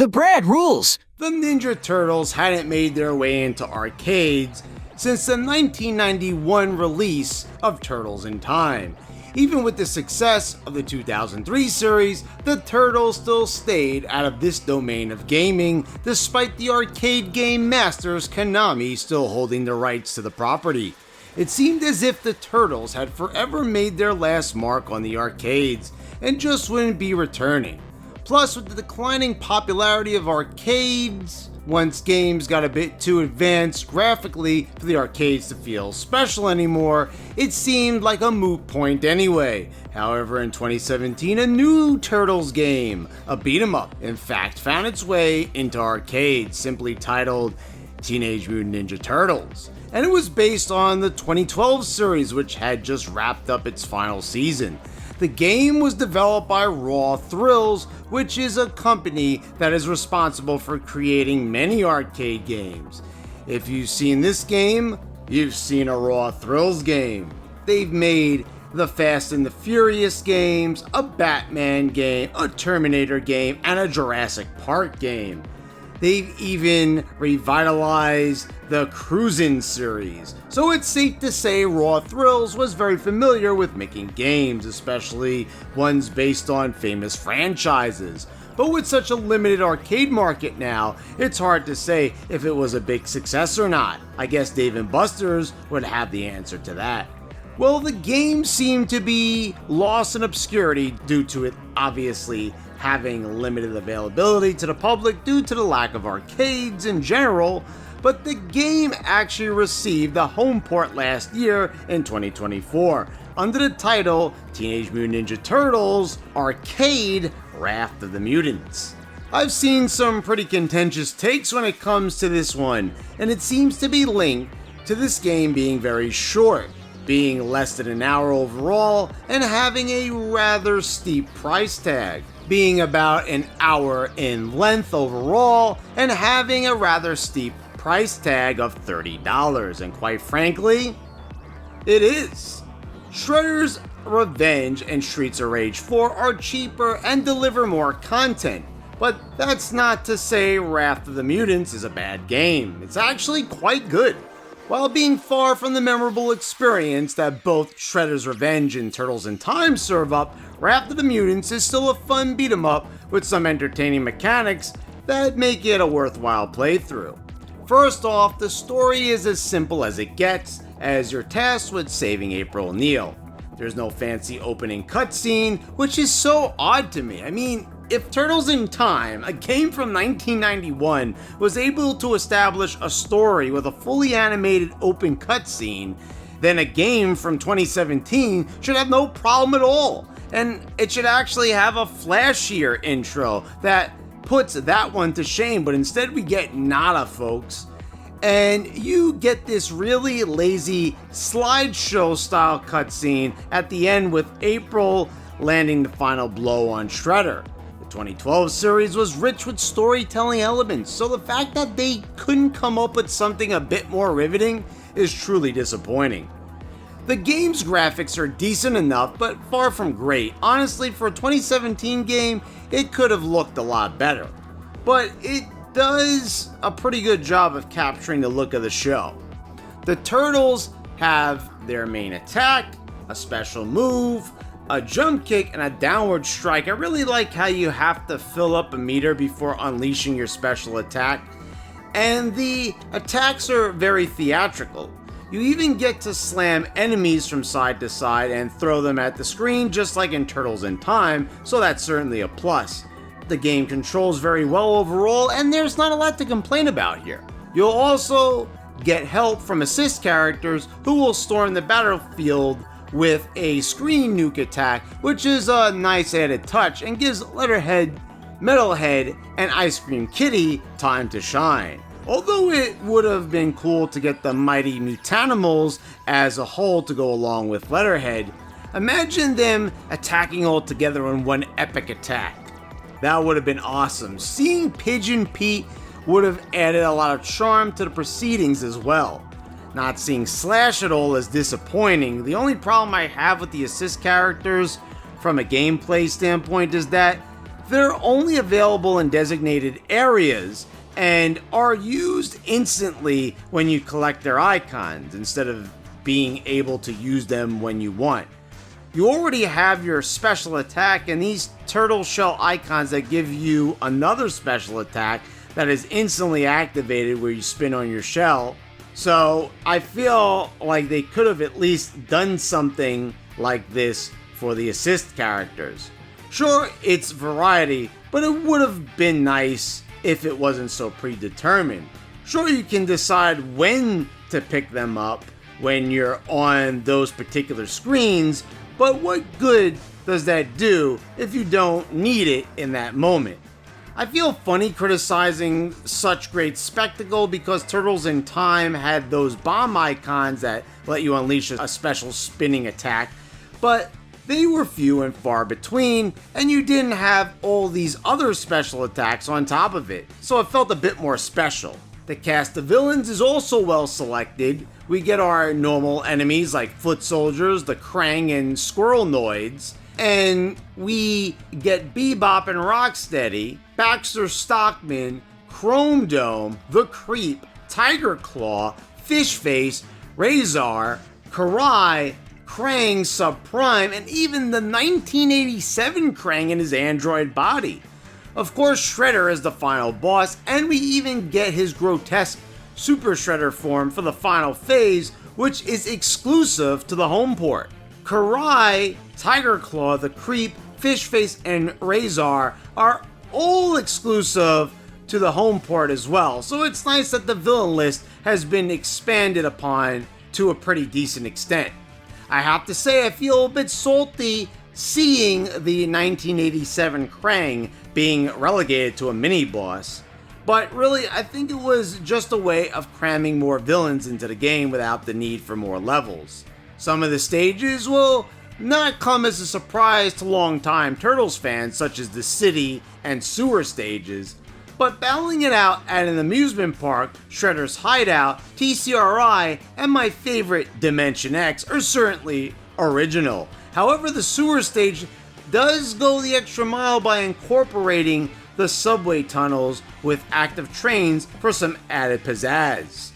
TheBradRules! The Ninja Turtles hadn't made their way into arcades since the 1991 release of Turtles in Time. Even with the success of the 2003 series, the Turtles still stayed out of this domain of gaming, despite the arcade game masters Konami still holding the rights to the property. It seemed as if the Turtles had forever made their last mark on the arcades, and just wouldn't be returning. Plus, with the declining popularity of arcades, once games got a bit too advanced graphically for the arcades to feel special anymore, it seemed like a moot point anyway. However, in 2017, a new Turtles game, a beat-em-up, in fact found its way into arcades, simply titled Teenage Mutant Ninja Turtles. And it was based on the 2012 series, which had just wrapped up its final season. The game was developed by Raw Thrills, which is a company that is responsible for creating many arcade games. If you've seen this game, you've seen a Raw Thrills game. They've made the Fast and the Furious games, a Batman game, a Terminator game, and a Jurassic Park game. They've even revitalized the Cruisin' series, so it's safe to say Raw Thrills was very familiar with making games, especially ones based on famous franchises. But with such a limited arcade market now, it's hard to say if it was a big success or not. I guess Dave & Buster's would have the answer to that. Well, the game seemed to be lost in obscurity due to it obviously having limited availability to the public due to the lack of arcades in general, but the game actually received a home port last year in 2024 under the title Teenage Mutant Ninja Turtles Arcade Wrath of the Mutants. I've seen some pretty contentious takes when it comes to this one, and it seems to be linked to this game being very short, being less than an hour overall, and having a rather steep price tag, being about an hour in length overall, and having a rather steep price tag of $30, and quite frankly, it is. Shredder's Revenge and Streets of Rage 4 are cheaper and deliver more content, but that's not to say Wrath of the Mutants is a bad game. It's actually quite good. While being far from the memorable experience that both Shredder's Revenge and Turtles in Time serve up, Wrath of the Mutants is still a fun beat-em-up with some entertaining mechanics that make it a worthwhile playthrough. First off, the story is as simple as it gets, as you're tasked with saving April O'Neil. There's no fancy opening cutscene, which is so odd to me. I mean, if Turtles in Time, a game from 1991, was able to establish a story with a fully animated open cutscene, then a game from 2017 should have no problem at all. And it should actually have a flashier intro that puts that one to shame, but instead we get nada, folks. And you get this really lazy slideshow style cutscene at the end with April landing the final blow on Shredder. The 2012 series was rich with storytelling elements, so the fact that they couldn't come up with something a bit more riveting is truly disappointing. The game's graphics are decent enough, but far from great. Honestly, for a 2017 game, it could have looked a lot better. But it does a pretty good job of capturing the look of the show. The Turtles have their main attack, a special move, a jump kick, and a downward strike. I really like how you have to fill up a meter before unleashing your special attack. And the attacks are very theatrical. You even get to slam enemies from side to side and throw them at the screen just like in Turtles in Time, so that's certainly a plus. The game controls very well overall, and there's not a lot to complain about here. You'll also get help from assist characters who will storm the battlefield with a screen nuke attack, which is a nice added touch and gives Letterhead, Metalhead, and Ice Cream Kitty time to shine. Although it would have been cool to get the mighty Mutanimals as a whole to go along with Letterhead, imagine them attacking all together in one epic attack. That would have been awesome. Seeing Pigeon Pete would have added a lot of charm to the proceedings as well. Not seeing Slash at all is disappointing. The only problem I have with the assist characters from a gameplay standpoint is that they're only available in designated areas and are used instantly when you collect their icons instead of being able to use them when you want. You already have your special attack and these turtle shell icons that give you another special attack that is instantly activated where you spin on your shell. So I feel like they could have at least done something like this for the assist characters. Sure, it's variety, but it would have been nice if it wasn't so predetermined. Sure, you can decide when to pick them up when you're on those particular screens, but what good does that do if you don't need it in that moment? I feel funny criticizing such great spectacle because Turtles in Time had those bomb icons that let you unleash a special spinning attack, but they were few and far between, and you didn't have all these other special attacks on top of it, so it felt a bit more special. The cast of villains is also well selected. We get our normal enemies like foot soldiers, the Krang and Squirrelnoids, and we get Bebop and Rocksteady, Baxter Stockman, Chrome Dome, the Creep, Tiger Claw, Fish Face, Razor, Karai, Krang Subprime, and even the 1987 Krang in his android body. Of course, Shredder is the final boss, and we even get his grotesque Super Shredder form for the final phase, which is exclusive to the home port. Karai, Tiger Claw, the Creep, Fish Face, and Razor are all exclusive to the home port as well, so it's nice that the villain list has been expanded upon to a pretty decent extent. I have to say I feel a bit salty seeing the 1987 Krang being relegated to a mini-boss, but really I think it was just a way of cramming more villains into the game without the need for more levels. Some of the stages will not come as a surprise to longtime Turtles fans such as the city and sewer stages, but battling it out at an amusement park, Shredder's Hideout, TCRI, and my favorite Dimension X are certainly original. However, the sewer stage does go the extra mile by incorporating the subway tunnels with active trains for some added pizzazz.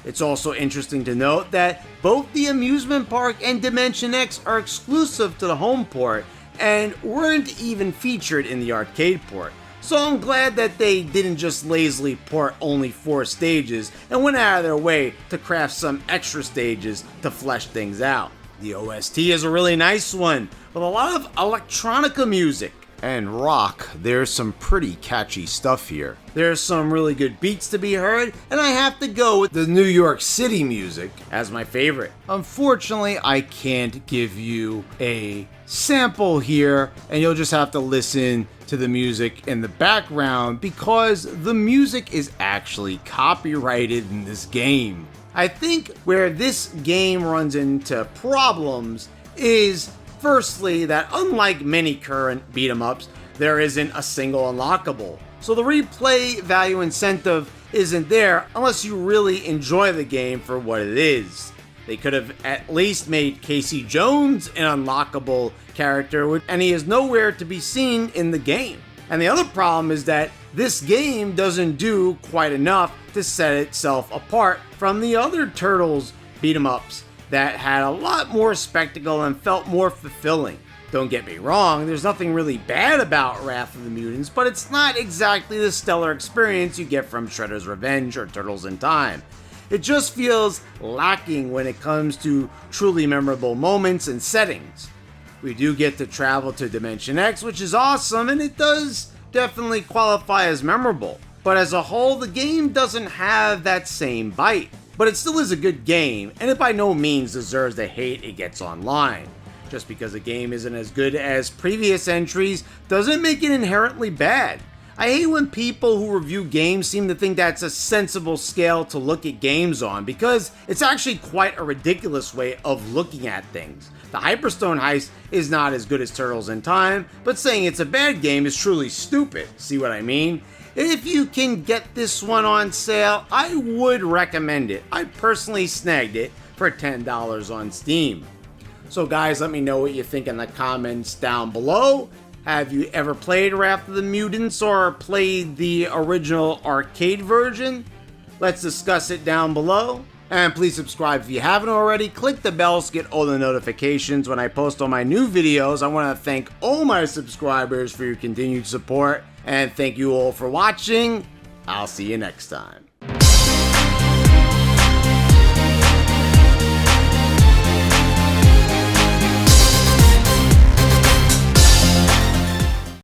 It's also interesting to note that both the amusement park and Dimension X are exclusive to the home port and weren't even featured in the arcade port. So I'm glad that they didn't just lazily port only 4 stages and went out of their way to craft some extra stages to flesh things out. The OST is a really nice one, with a lot of electronica music and rock. There's some pretty catchy stuff here. There's some really good beats to be heard, and I have to go with the New York City music as my favorite. Unfortunately, I can't give you a sample here, and you'll just have to listen to the music in the background because the music is actually copyrighted in this game. I think where this game runs into problems is firstly that unlike many current beat-em-ups, there isn't a single unlockable. So the replay value incentive isn't there unless you really enjoy the game for what it is. They could have at least made Casey Jones an unlockable character, and he is nowhere to be seen in the game. And the other problem is that this game doesn't do quite enough to set itself apart from the other Turtles beat-em-ups that had a lot more spectacle and felt more fulfilling. Don't get me wrong, there's nothing really bad about Wrath of the Mutants, but it's not exactly the stellar experience you get from Shredder's Revenge or Turtles in Time. It just feels lacking when it comes to truly memorable moments and settings. We do get to travel to Dimension X, which is awesome, and it does definitely qualify as memorable. But as a whole, the game doesn't have that same bite. But it still is a good game, and it by no means deserves the hate it gets online. Just because a game isn't as good as previous entries doesn't make it inherently bad. I hate when people who review games seem to think that's a sensible scale to look at games on, because it's actually quite a ridiculous way of looking at things. The Hyperstone Heist is not as good as Turtles in Time, but saying it's a bad game is truly stupid. See what I mean? If you can get this one on sale, I would recommend it. I personally snagged it for $10 on Steam. So guys, let me know what you think in the comments down below. Have you ever played Wrath of the Mutants or played the original arcade version? Let's discuss it down below. And please subscribe if you haven't already. Click the bell to get all the notifications when I post all my new videos. I want to thank all my subscribers for your continued support. And thank you all for watching. I'll see you next time.